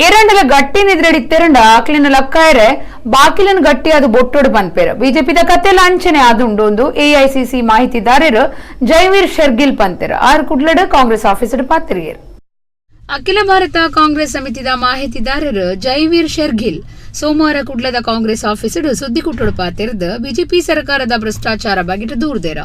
ಏರಂಡಲ ಗಟ್ಟಿ ನಿದ್ರೆಡಿ ತೆರಂಡ ಆಕ್ಲಿನ ಲಕ್ಕಾಯರೆ ಬಾಕಿಲನ್ ಗಟ್ಟಿ ಅದು ಬೊಟ್ಟೊಡು ಪನ್ಪೇರು ಬಿಜೆಪಿದ ಕತೆಲ ಅಂಚನೆ ಆದುಂಡು ಎಐಸಿಸಿ ಮಾಹಿತಿದಾರರು ಜೈವೀರ್ ಶೆರ್ಗಿಲ್ ಪಂತೇರು ಆರ್ ಕುಡ್ಲಡ್ ಕಾಂಗ್ರೆಸ್ ಆಫೀಸರ್ ಪಾತ್ರಿಯರು ಅಖಿಲ ಭಾರತ ಕಾಂಗ್ರೆಸ್ ಸಮಿತಿದ ಮಾಹಿತಿದಾರರು ಜೈವೀರ್ ಶೆರ್ಗಿಲ್ ಸೋಮವಾರ ಕುಡ್ಲದ ಕಾಂಗ್ರೆಸ್ ಆಫೀಸರ್ ಸುದ್ದಿ ಕುಟ್ಟೊಡು ಪಾತಿರ್ದು ಬಿಜೆಪಿ ಸರ್ಕಾರದ ಭ್ರಷ್ಟಾಚಾರ ಬಗೆಟ್ ದೂರ್ದೇರ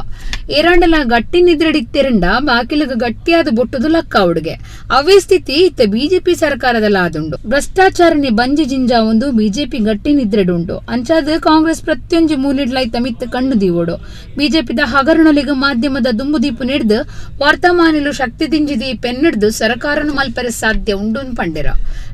ಏರಾಂಡಲ ಗಟ್ಟಿ ನಿದ್ರೆಡಿತ್ತೆರಂಡ ಬಾಕಿಲಗ ಗಟ್ಟಿಯಾದ ಬೊಟ್ಟುದು ಲಕ್ಕ ಉಡುಗೆ ಅವೇ ಸ್ಥಿತಿ ಇತ್ತ ಬಿಜೆಪಿ ಸರ್ಕಾರದಲ್ಲ ಆದುಂಡು ಭ್ರಷ್ಟಾಚಾರನಿ ಬಂಜಿ ಜಿಂಜಾ ಒಂದು ಬಿಜೆಪಿ ಗಟ್ಟಿ ನಿದ್ರೆಡುಂಡು ಅಂಚಾದ ಕಾಂಗ್ರೆಸ್ ಪ್ರತ್ಯೊಂಜಿ ಮೂಲಿಡ್ಲೈತ ಮಿತ್ತ ಕಣ್ಣು ದೀವೋಡು ಬಿಜೆಪಿದ ಹಗರಣಲಿಗ ಮಾಧ್ಯಮದ ದುಂಬು ದೀಪು ನೆಡ್ದು ವರ್ತಮಾನಿಲು ಶಕ್ತಿ ದಿಂಜಿದಿ ಪೆನ್ನಿಡ್ದು ಸರ್ಕಾರನು ಮಲ್ಪರೆ ಸಾಧ್ಯ ಉಂಡು ಪಂಡಿರ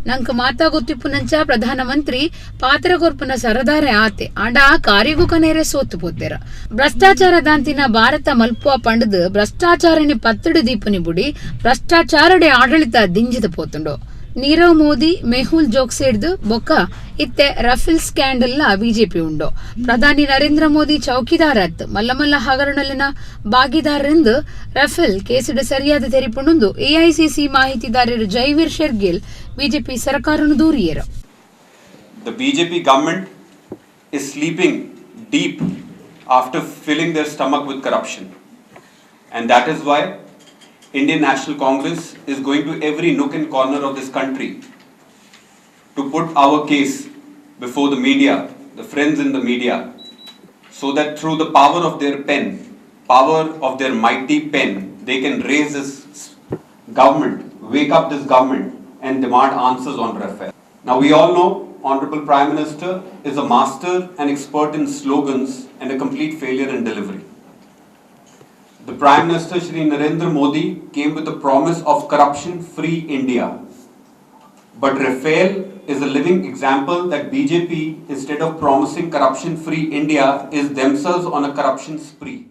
ನಂಕ ಮಾತಾಗೊತ್ತಿಪ್ಪು ನಂಚ ಪ್ರಧಾನಮಂತ್ರಿ ಪಾತ್ರಗೊರ್ಪುನ ಸರದಾರೆ ಆತೆ ಆಂಡ ಕಾರ್ಯಗೂ ಕನೇರೆ ಸೋತು ಪೋತೆರ ಭ್ರಷ್ಟಾಚಾರ ದಾಂತಿನ ಭಾರತ ಮಲ್ಪುವ ಪಂಡದು ಭ್ರಷ್ಟಾಚಾರನಿ ಪತ್ತಡು ದೀಪುನಿ ಬುಡಿ ಭ್ರಷ್ಟಾಚಾರಡೆ ಆಡಳಿತ ದಿಂಜಿದ ಪೋತುಂಡು ನೀರವ್ ಮೋದಿ ಮೆಹುಲ್ ಜೋಕ್ಸೇಡ್ದು ಬೊಕ್ಕ ಇತ್ತೆ ರಫೇಲ್ ಸ್ಕ್ಯಾಂಡಲ್ ಬಿಜೆಪಿ ಉಂಡು ಪ್ರಧಾನಿ ನರೇಂದ್ರ ಮೋದಿ ಚೌಕಿದಾರತ್ ಮಲ್ಲ ಹಗರಣಲಿನ ಭಾಗಿದಾರರೆಂದು ರಫೇಲ್ ಕೇಸಿಡ ಸರಿಯಾದ ತೆರಿಪುಂಡು ಎಐಸಿಸಿ ಮಾಹಿತಿದಾರರು ಜೈವೀರ್ ಶೆರ್ಗಿಲ್ BJP ಸರ್ಕಾರನು ದೂರಿಯರು The BJP government is sleeping deep after filling their stomach with corruption. And that is why Indian National Congress is going to every nook and corner of this country to put our case before the media, the friends in the media, so that through the power of their pen, power of their mighty pen, they can raise this government, wake up this government and demand answers on Rafale. Now we all know Honorable Prime Minister is a master and expert in slogans and a complete failure in delivery. The Prime Minister Shri Narendra Modi came with a promise of corruption-free India. But Rafale is a living example that BJP, instead of promising corruption-free India, is themselves on a corruption spree.